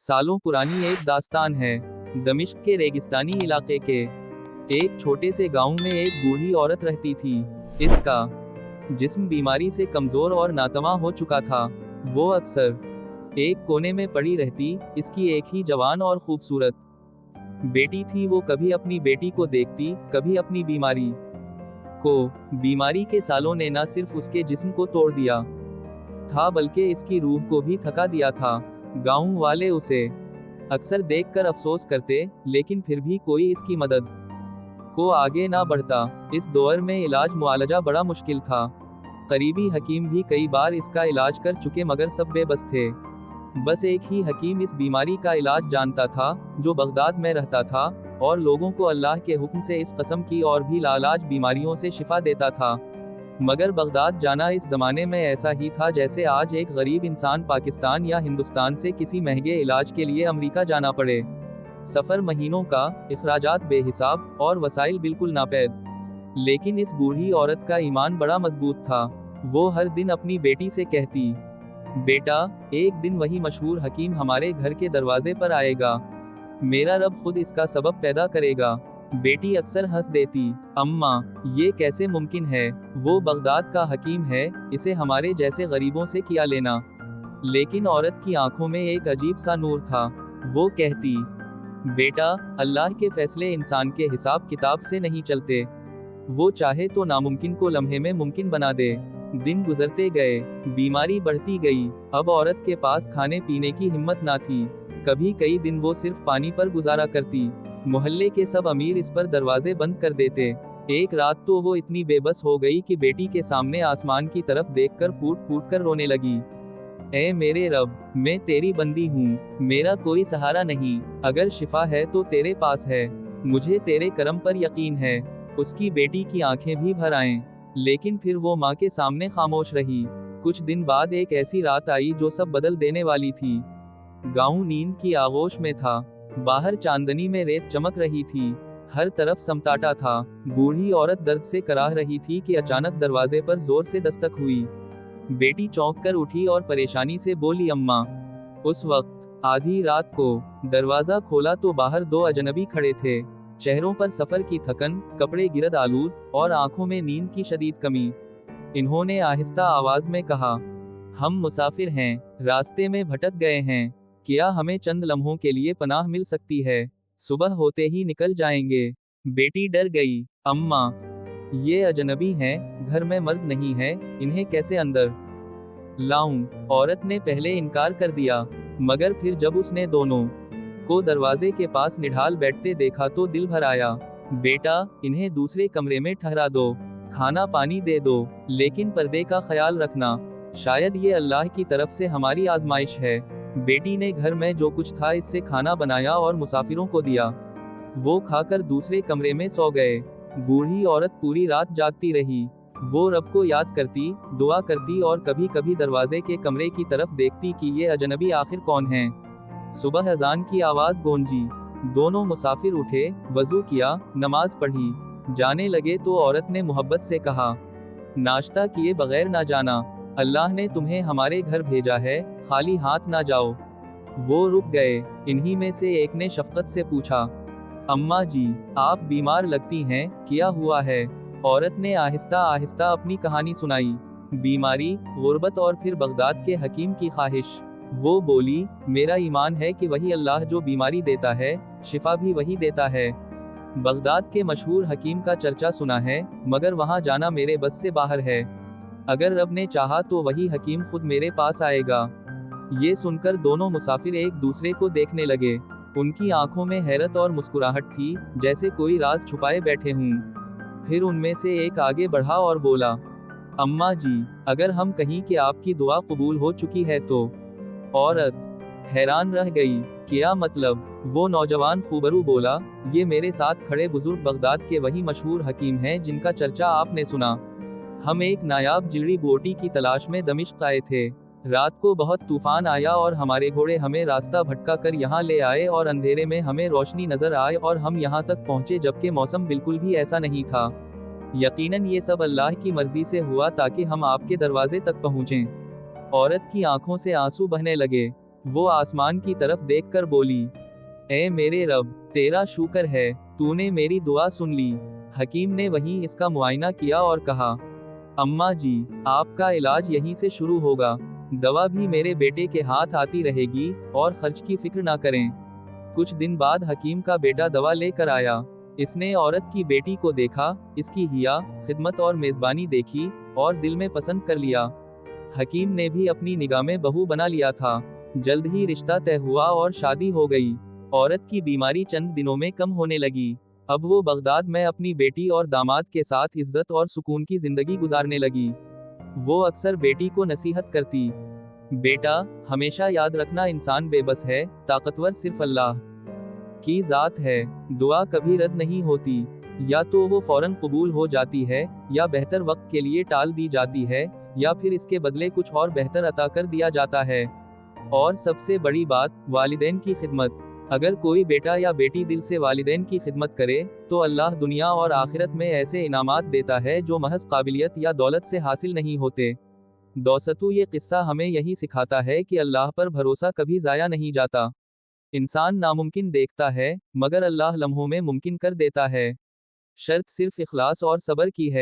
सालों पुरानी एक दास्तान है। दमिश्क के रेगिस्तानी इलाके के एक छोटे से गांव में एक बूढ़ी औरत रहती थी। इसका जिस्म बीमारी से कमजोर और नातवा हो चुका था। वो अक्सर एक कोने में पड़ी रहती। इसकी एक ही जवान और खूबसूरत बेटी थी। वो कभी अपनी बेटी को देखती, कभी अपनी बीमारी को। बीमारी के सालों ने न सिर्फ उसके जिस्म को तोड़ दिया था, बल्कि इसकी रूह को भी थका दिया था। गांव वाले उसे अक्सर देखकर अफसोस करते, लेकिन फिर भी कोई इसकी मदद को आगे ना बढ़ता। इस दौर में इलाज मुआलजा बड़ा मुश्किल था। करीबी हकीम भी कई बार इसका इलाज कर चुके, मगर सब बेबस थे। बस एक ही हकीम इस बीमारी का इलाज जानता था, जो बगदाद में रहता था और लोगों को अल्लाह के हुक्म से इस कस्म की और भी लाइलाज बीमारियों से शिफा देता था। मगर बगदाद जाना इस जमाने में ऐसा ही था जैसे आज एक गरीब इंसान पाकिस्तान या हिंदुस्तान से किसी महंगे इलाज के लिए अमेरिका जाना पड़े। सफर महीनों का, इखराजात बेहिसाब और वसाइल बिल्कुल नापैद। लेकिन इस बूढ़ी औरत का ईमान बड़ा मजबूत था। वो हर दिन अपनी बेटी से कहती, बेटा, एक दिन वही मशहूर हकीम हमारे घर के दरवाजे पर आएगा। मेरा रब खुद इसका सबब पैदा करेगा। बेटी अक्सर हंस देती, अम्मा, ये कैसे मुमकिन है? वो बगदाद का हकीम है, इसे हमारे जैसे गरीबों से किया लेना। लेकिन औरत की आंखों में एक अजीब सा नूर था। वो कहती, बेटा, अल्लाह के फैसले इंसान के हिसाब किताब से नहीं चलते। वो चाहे तो नामुमकिन को लम्हे में मुमकिन बना दे। दिन गुजरते गए, बीमारी बढ़ती गई। अब औरत के पास खाने पीने की हिम्मत ना थी। कभी कई दिन वो सिर्फ पानी पर गुजारा करती। मोहल्ले के सब अमीर इस पर दरवाजे बंद कर देते। एक रात तो वो इतनी बेबस हो गई कि बेटी के सामने आसमान की तरफ देखकर फूट फूट कर रोने लगी। ऐ मेरे रब, मैं तेरी बंदी हूँ, मेरा कोई सहारा नहीं। अगर शिफा है तो तेरे पास है, मुझे तेरे करम पर यकीन है। उसकी बेटी की आंखें भी भर आएं, लेकिन फिर वो माँ के सामने खामोश रही। कुछ दिन बाद एक ऐसी रात आई जो सब बदल देने वाली थी। गाँव नींद की आगोश में था। बाहर चांदनी में रेत चमक रही थी। हर तरफ समताटा था। बूढ़ी औरत दर्द से कराह रही थी कि अचानक दरवाजे पर जोर से दस्तक हुई। बेटी चौंक कर उठी और परेशानी से बोली, अम्मा। उस वक्त आधी रात को दरवाजा खोला तो बाहर दो अजनबी खड़े थे। चेहरों पर सफर की थकन, कपड़े गिरद आलूद और आंखों में नींद की शदीद कमी। इन्होंने आहिस्ता आवाज में कहा, हम मुसाफिर हैं, रास्ते में भटक गए हैं। क्या हमें चंद लम्हों के लिए पनाह मिल सकती है? सुबह होते ही निकल जाएंगे। बेटी डर गई, अम्मा, ये अजनबी हैं, घर में मर्द नहीं है, इन्हें कैसे अंदर लाऊं? औरत ने पहले इनकार कर दिया, मगर फिर जब उसने दोनों को दरवाजे के पास निढाल बैठते देखा तो दिल भर आया। बेटा, इन्हें दूसरे कमरे में ठहरा दो, खाना पानी दे दो, लेकिन पर्दे का ख्याल रखना। शायद ये अल्लाह की तरफ से हमारी आजमाइश है। बेटी ने घर में जो कुछ था इससे खाना बनाया और मुसाफिरों को दिया। वो खाकर दूसरे कमरे में सो गए। बूढ़ी औरत पूरी रात जागती रही। वो रब को याद करती, दुआ करती और कभी कभी दरवाजे के कमरे की तरफ देखती कि ये अजनबी आखिर कौन हैं। सुबह अजान की आवाज गूंजी। दोनों मुसाफिर उठे, वजू किया, नमाज पढ़ी। जाने लगे तो औरत ने मोहब्बत से कहा, नाश्ता किए बगैर ना जाना। अल्लाह ने तुम्हें हमारे घर भेजा है, खाली हाथ ना जाओ। वो रुक गए। इन्हीं में से एक ने शफकत से पूछा, अम्मा जी, आप बीमार लगती हैं, क्या हुआ है? औरत ने आहिस्ता आहिस्ता अपनी कहानी सुनाई। बीमारी, गुर्बत और फिर बगदाद के हकीम की ख्वाहिश। वो बोली, मेरा ईमान है कि वही अल्लाह जो बीमारी देता है, शिफा भी वही देता है। बगदाद के मशहूर हकीम का चर्चा सुना है, मगर वहाँ जाना मेरे बस से बाहर है। अगर रब ने चाहा तो वही हकीम खुद मेरे पास आएगा। ये सुनकर दोनों मुसाफिर एक दूसरे को देखने लगे। उनकी आंखों में हैरत और मुस्कुराहट थी, जैसे कोई राज छुपाए बैठे हों। फिर उनमें से एक आगे बढ़ा और बोला, अम्मा जी, अगर हम कहीं कि आपकी दुआ कबूल हो चुकी है तो? औरत हैरान रह गई, क्या मतलब? वो नौजवान खूबरू बोला, ये मेरे साथ खड़े बुजुर्ग बगदाद के वही मशहूर हकीम हैं जिनका चर्चा आपने सुना। हम एक नायाब जड़ी बूटी की तलाश में दमिश्क आए थे। रात को बहुत तूफान आया और हमारे घोड़े हमें रास्ता भटका कर यहाँ ले आए और अंधेरे में हमें रोशनी नजर आए और हम यहाँ तक पहुँचे जबकि मौसम बिल्कुल भी ऐसा नहीं था। यकीनन ये सब अल्लाह की मर्जी से हुआ ताकि हम आपके दरवाजे तक पहुँचें। औरत की आंखों से आंसू बहने लगे। वो आसमान की तरफ देखकर बोली, ए मेरे रब, तेरा शुक्र है, तूने मेरी दुआ सुन ली। हकीम ने वहीं इसका मुआयना किया और कहा, अम्मा जी, आपका इलाज यहीं से शुरू होगा, दवा भी मेरे बेटे के हाथ आती रहेगी, और खर्च की फिक्र ना करें। कुछ दिन बाद हकीम का बेटा दवा लेकर आया। इसने औरत की बेटी को देखा, इसकी हिया, खिदमत और मेजबानी देखी, और दिल में पसंद कर लिया। हकीम ने भी अपनी निगाह में बहू बना लिया था। जल्द ही रिश्ता तय हुआ और शादी हो गई। औरत की बीमारी चंद दिनों में कम होने लगी। अब वो बगदाद में अपनी बेटी और दामाद के साथ इज्जत और सुकून की जिंदगी गुजारने लगी। वो अक्सर बेटी को नसीहत करती, बेटा, हमेशा याद रखना, इंसान बेबस है, ताकतवर सिर्फ अल्लाह की जात है। दुआ कभी रद्द नहीं होती, या तो वो फौरन कबूल हो जाती है, या बेहतर वक्त के लिए टाल दी जाती है, या फिर इसके बदले कुछ और बेहतर अता कर दिया जाता है। और सबसे बड़ी बात, वालिदैन की खिदमत। अगर कोई बेटा या बेटी दिल से वालिदैन की खिदमत करे, तो अल्लाह दुनिया और आखिरत में ऐसे इनामात देता है जो महज काबिलियत या दौलत से हासिल नहीं होते। दोस्तों, ये किस्सा हमें यही सिखाता है कि अल्लाह पर भरोसा कभी ज़ाया नहीं जाता। इंसान नामुमकिन देखता है, मगर अल्लाह लम्हों में मुमकिन कर देता है। शर्त सिर्फ इखलास और सब्र की है।